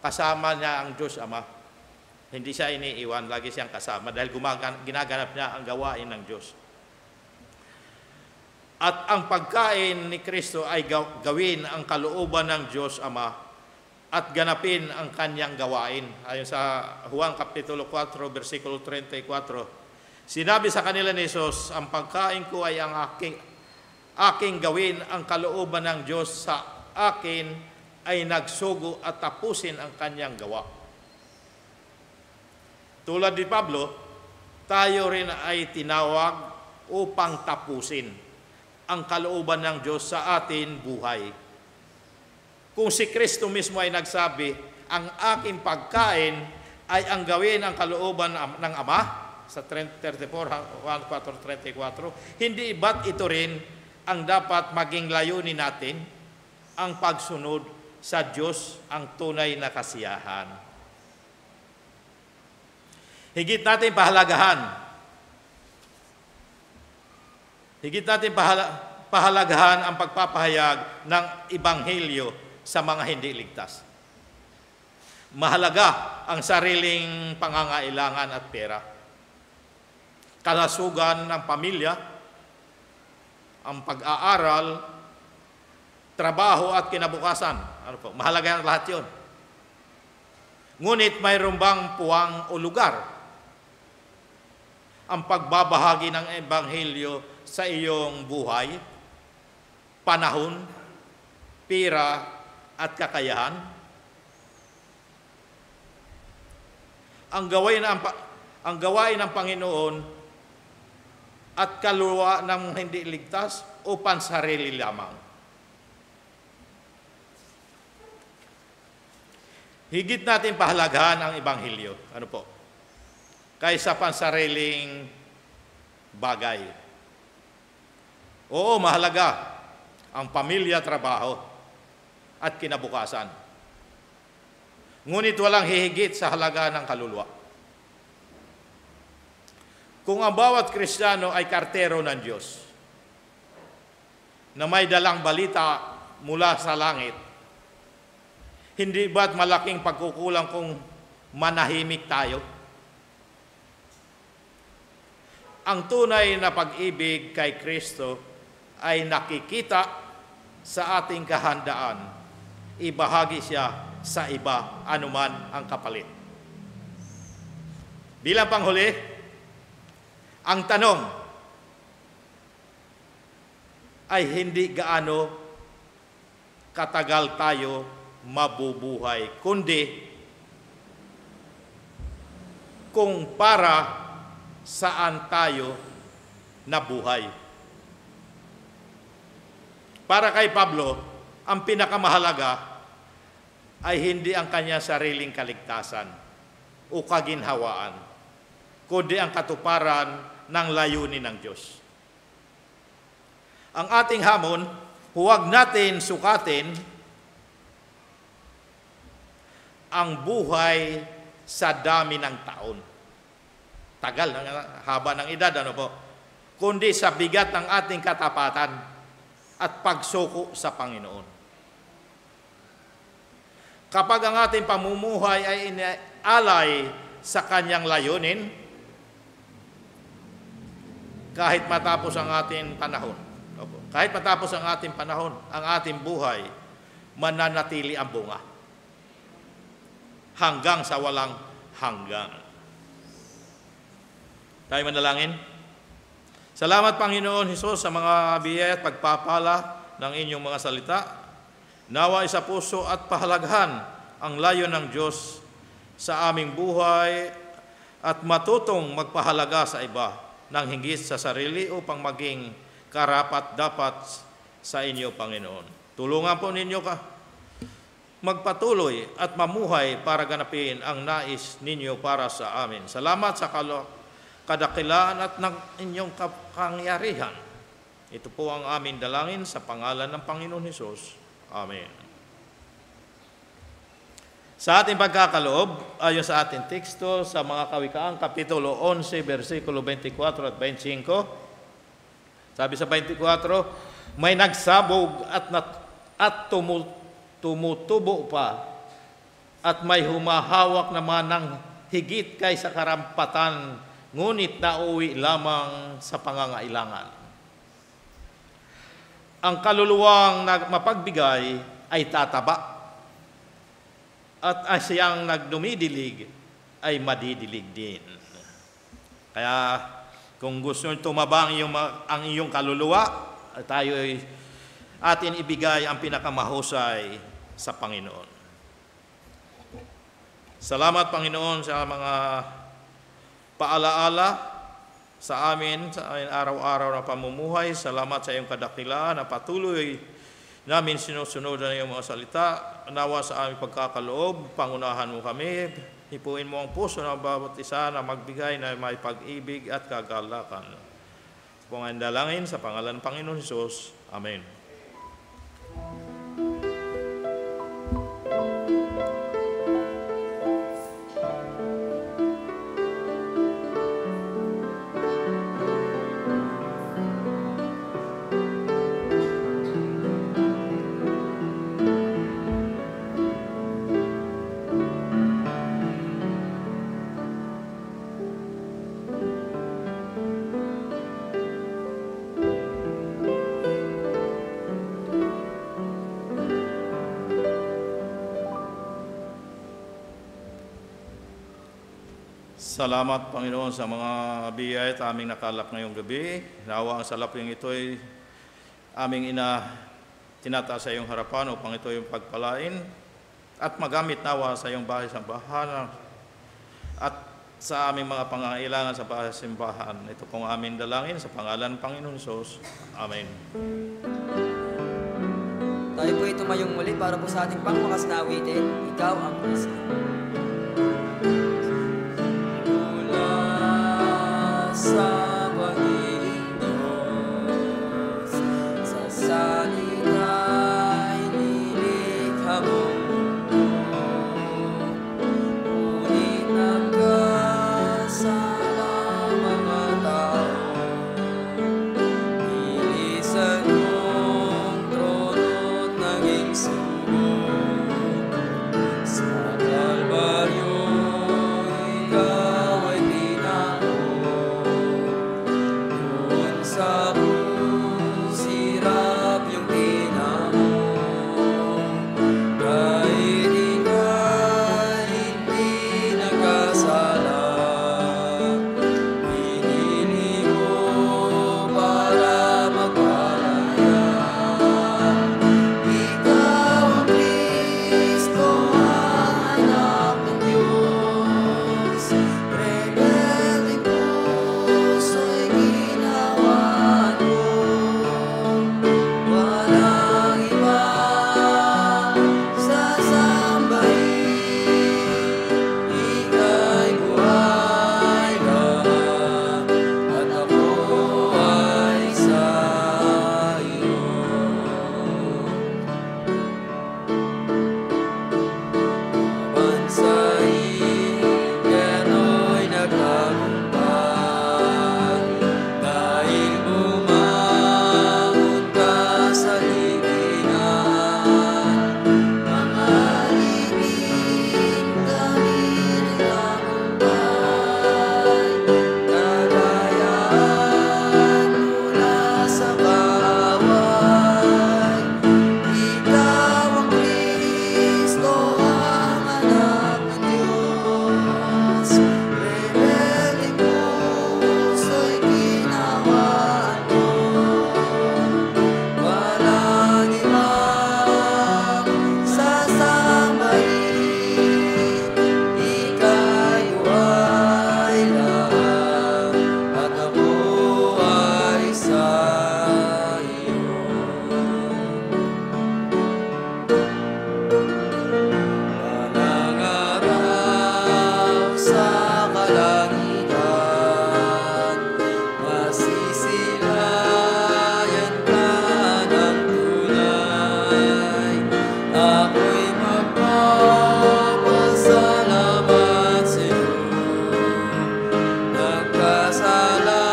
Kasama niya ang Diyos Ama. Hindi siya iniiwan, lagi siyang kasama dahil ginaganap niya ang gawain ng Diyos. At ang pagkain ni Kristo ay gawin ang kalooban ng Diyos Ama at ganapin ang Kanyang gawain. Ayon sa Juan Kapitulo 4, versikulo 34, sinabi sa kanila ni Jesus, ang pagkain ko ay ang aking gawin ang kalooban ng Diyos sa akin ay nagsugo at tapusin ang Kanyang gawa. Tulad ni Pablo, tayo rin ay tinawag upang tapusin ang kalooban ng Diyos sa atin buhay. Kung si Kristo mismo ay nagsabi, ang aking pagkain ay ang gawin ang kalooban ng Ama, sa 1:4-34, hindi ba't ito rin ang dapat maging layunin natin, ang pagsunod sa Diyos, ang tunay na kasiyahan. Higit natin pahalagahan ang pagpapahayag ng Ebanghelyo sa mga hindi ligtas. Mahalaga ang sariling pangangailangan at pera. Kalusugan ng pamilya, ang pag-aaral, trabaho at kinabukasan. Mahalaga ang lahat yun. Ngunit mayroon bang puwang o lugar ang pagbabahagi ng Ebanghelyo sa iyong buhay, panahon, pera at kakayahan? Ang gawain ng Panginoon at kaluluwa ng hindi ligtas o pansarili lamang. Higit natin pahalagahan ang Ebanghelyo. Ano po? Kaysa pansariling bagay. Oo, mahalaga ang pamilya, trabaho, at kinabukasan. Ngunit walang hihigit sa halaga ng kaluluwa. Kung ang bawat Kristiyano ay kartero ng Diyos, na may dalang balita mula sa langit, hindi ba't malaking pagkukulang kung manahimik tayo? Ang tunay na pag-ibig kay Kristo ay nakikita sa ating kahandaan. Ibahagi siya sa iba, anuman ang kapalit. Bilang panghuli, ang tanong ay hindi gaano katagal tayo mabubuhay, kundi kung para saan tayo nabuhay. Para kay Pablo, ang pinakamahalaga ay hindi ang kanyang sariling kaligtasan o kaginhawaan, kundi ang katuparan ng layunin ng Diyos. Ang ating hamon, huwag natin sukatin ang buhay sa dami ng taon. Tagal, haba ng edad, ano po? Kundi sa bigat ng ating katapatan at pagsuko sa Panginoon. Kapag ang ating pamumuhay ay inaalay sa Kanyang layunin, kahit matapos ang ating panahon, kahit matapos ang ating panahon, ang ating buhay, mananatili ang bunga hanggang sa walang hanggan. Tayo manalangin. Salamat, Panginoon Hesus, sa mga biyaya at pagpapala ng inyong mga salita. Nawa sa puso at pahalagahan ang layon ng Diyos sa aming buhay at matutong magpahalaga sa iba ng hinggit sa sarili upang maging karapat-dapat sa inyo, Panginoon. Tulungan po ninyo magpatuloy at mamuhay para ganapin ang nais ninyo para sa amin. Salamat sa kadakilaan at ng inyong kapangyarihan. Ito po ang aming dalangin sa pangalan ng Panginoon Hesus. Amen. Sa ating pagkakaloob, ayon sa ating teksto sa mga Kawikaan, Kapitulo 11, versikulo 24 at 25, sabi sa 24, may nagsabog at tumutubo pa, at may humahawak naman ng higit kaysa karampatan, ngunit nauwi lamang sa pangangailangan. Ang kaluluwang mapagbigay ay tataba, at siyang nagdumidilig ay madidilig din. Kaya kung gusto nyo tumabang ang iyong kaluluwa, tayo ay atin ibigay ang pinakamahusay sa Panginoon. Salamat, Panginoon, sa mga paalaala sa amin araw-araw na pamumuhay. Salamat sa iyong kadakilaan na patuloy namin sinusunod na iyong mga salita. Nawa sa aming pagkakaloob, pangunahan mo kami. Hipuin mo ang puso ng bawat isa na magbigay na may pag-ibig at kagalakan. Kung ang dalangin sa pangalan ng Panginoon Hesus. Amen. Salamat, Panginoon, sa mga biyaya at aming nakalap ngayong gabi. Nawa ang salaping ito ay aming tinataas sa iyong harapan upang ito yung pagpalain at magamit nawa sa iyong bahay sambahan at sa aming mga pangangailangan sa bahay simbahan. Ito pong aming dalangin sa pangalan ng Panginoon Hesus. Amen. Tayo po tumayong muli para po sa ating pangwakas na awitin, Ikaw ang Kristo. Sa pag-ibig Diyos, sa salita'y nilikha mong mundo, ngunit nagkasala mga tao, nilisan mong trono't naging sugo. Sa Kalbaryo, ikaw ay tinako. Sa krus, hirap yung tinamo, kahit ika'y hindi nagkasala, pinili mo para magpalaya. Ikaw ang Kristo, ang anak ng Diyos, rebelde puso'y ginawa. Walang iba sasambahin, ika'y buhay lang, at ako ay sa iyo. Bansain, gano'y nagtagumpay, dahil bumangon ka sa libingan. Mga libing kami nagtagumpay, kagayahan mula sa baway. Ikaw ang Kristo, ang anak ng Diyos, rebelde puso'y ginawa mo. Walang ibang sasambahin, ika'y buhay lang, at ako ay sa iyo. Walang araw sa kalangitan, masisilayan ka ng tunay. Ako'y magpapasalamat sa'yo. Nagkasala,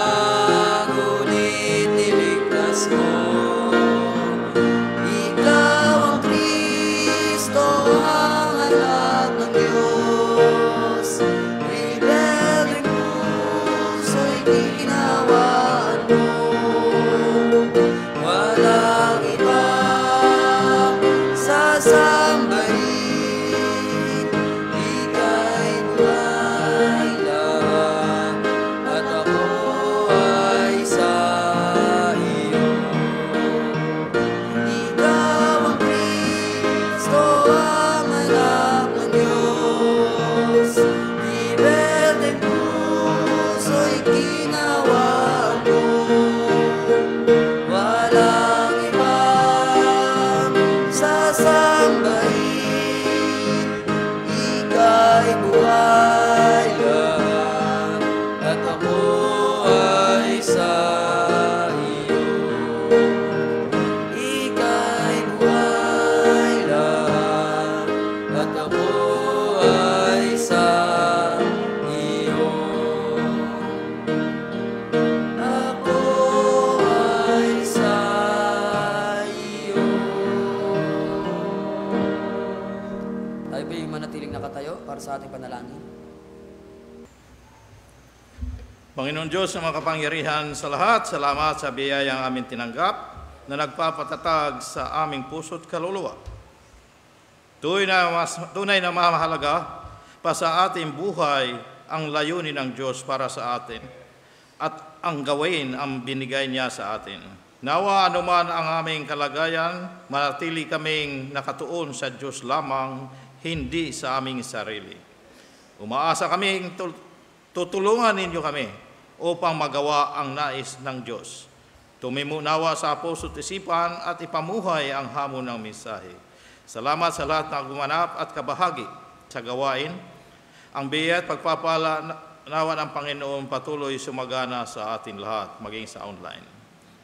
ngunit niligtas mo. Ikaw ang Kristo, ang anak ng Diyos, rebelde puso'y ginawaan mo. Walang ibang sasambahin, ika'y buhay lang, at ako ay sa iyo. Ikaw ang Kristo, ang anak ng Diyos, rebelde puso'y ginawaan mo. Walang ibang sasambahin, ika'y buhay lang, at ako ay sa iyo. Ika'y buhay lang, at ako ay sa iyo. Ako ay sa iyo. Tayo po yung manatiling nakatayo para sa ating panalangin. Panginoon Diyos na makapangyarihan sa lahat, salamat sa biyayang amin tinanggap na nagpapatatag sa aming puso't kaluluwa. Tunay na mahalaga pa sa ating buhay ang layunin ng Diyos para sa atin at ang gawin ang binigay niya sa atin. Nawa anuman ang aming kalagayan, manatili kaming nakatuon sa Diyos lamang, hindi sa aming sarili. Umaasa kaming tutulungan ninyo kami upang magawa ang nais ng Diyos. Tumimunawa sa puso't isipan at ipamuhay ang hamon ng mensahe. Salamat sa lahat na gumanap at kabahagi sa gawain. Ang biyaya at pagpapala nawa ng Panginoon patuloy sumagana sa atin lahat, maging sa online.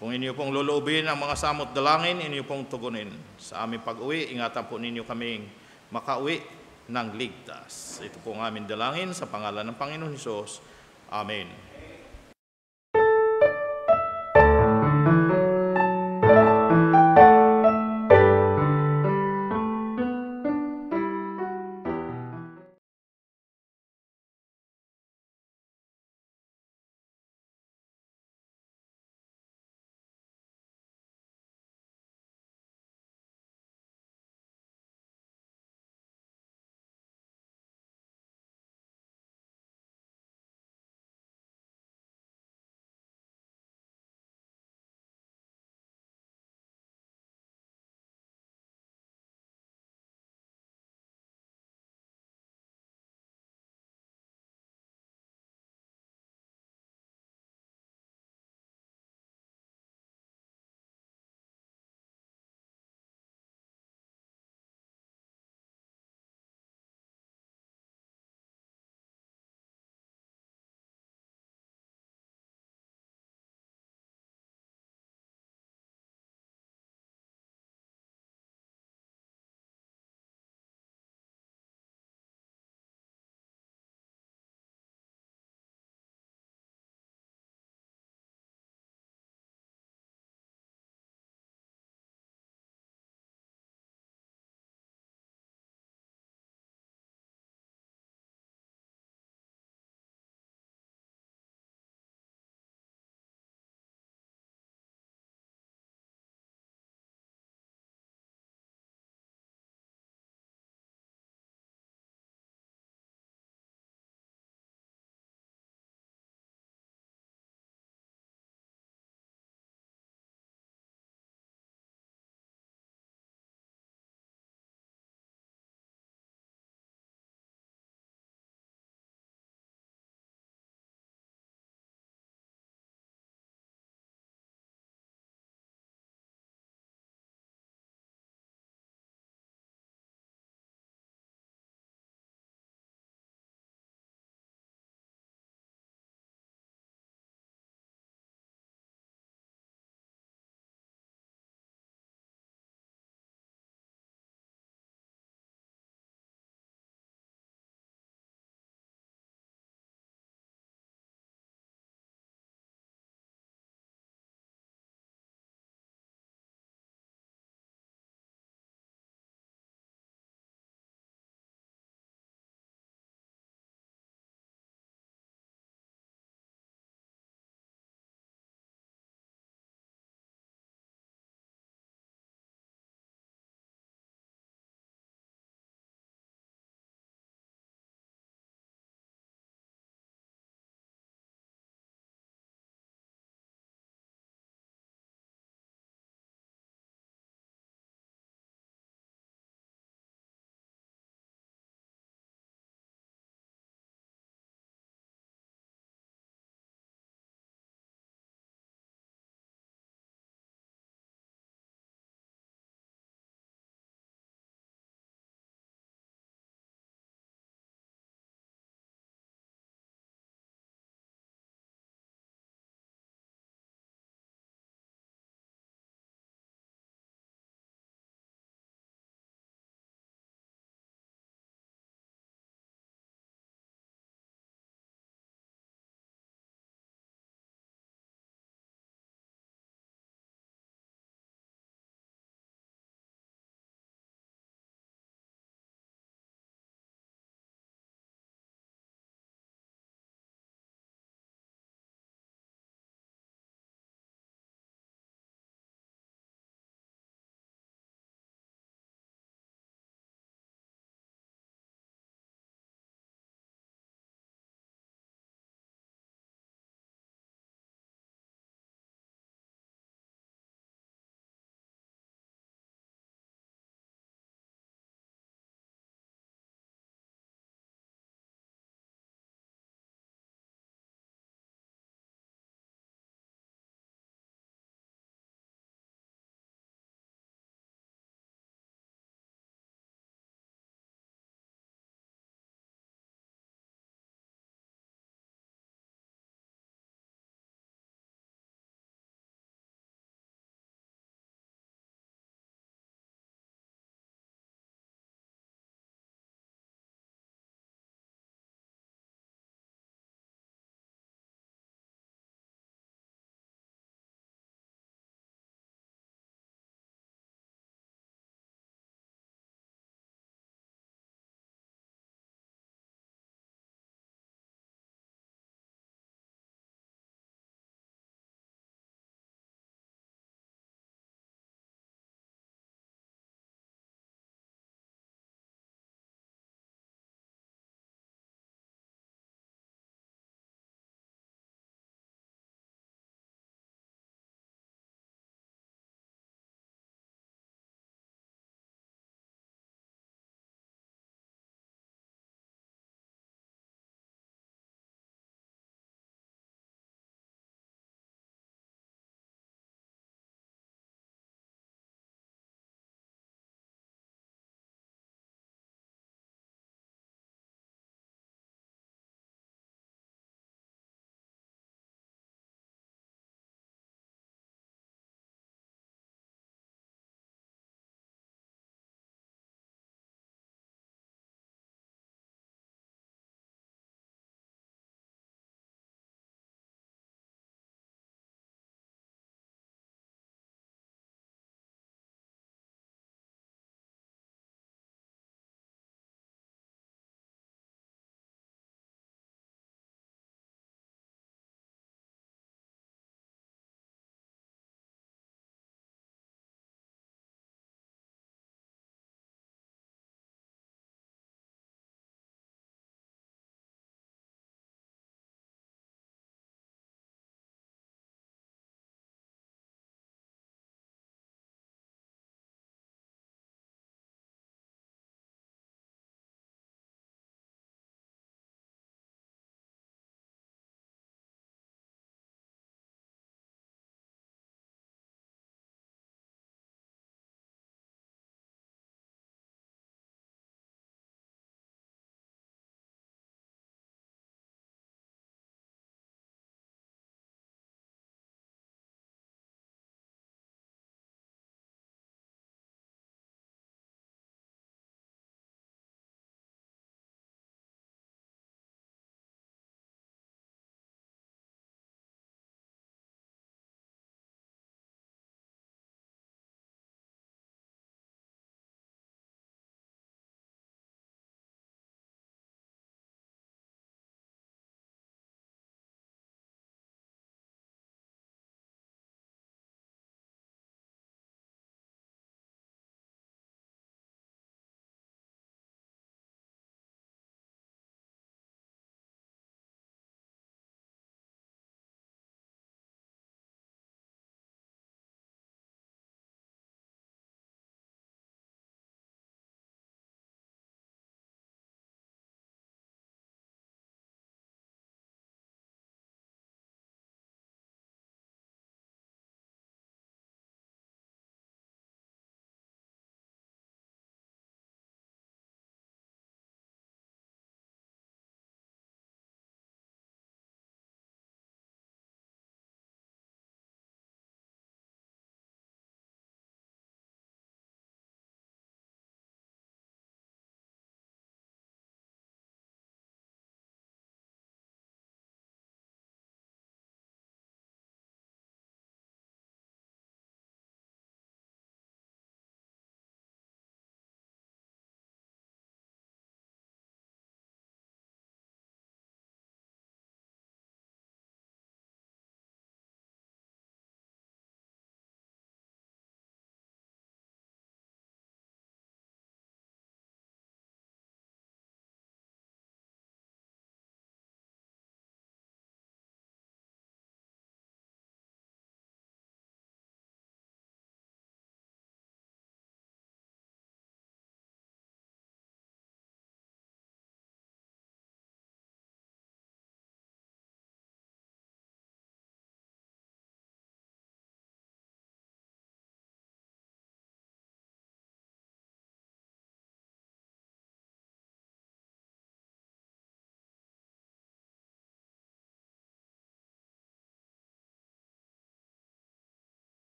Kung inyo pong lulubin ang mga samot dalangin, inyo pong tugunin. Sa aming pag-uwi, ingatan po ninyo kaming makauwi ng ligtas. Ito po ang aming dalangin sa pangalan ng Panginoon Hesus. Amen.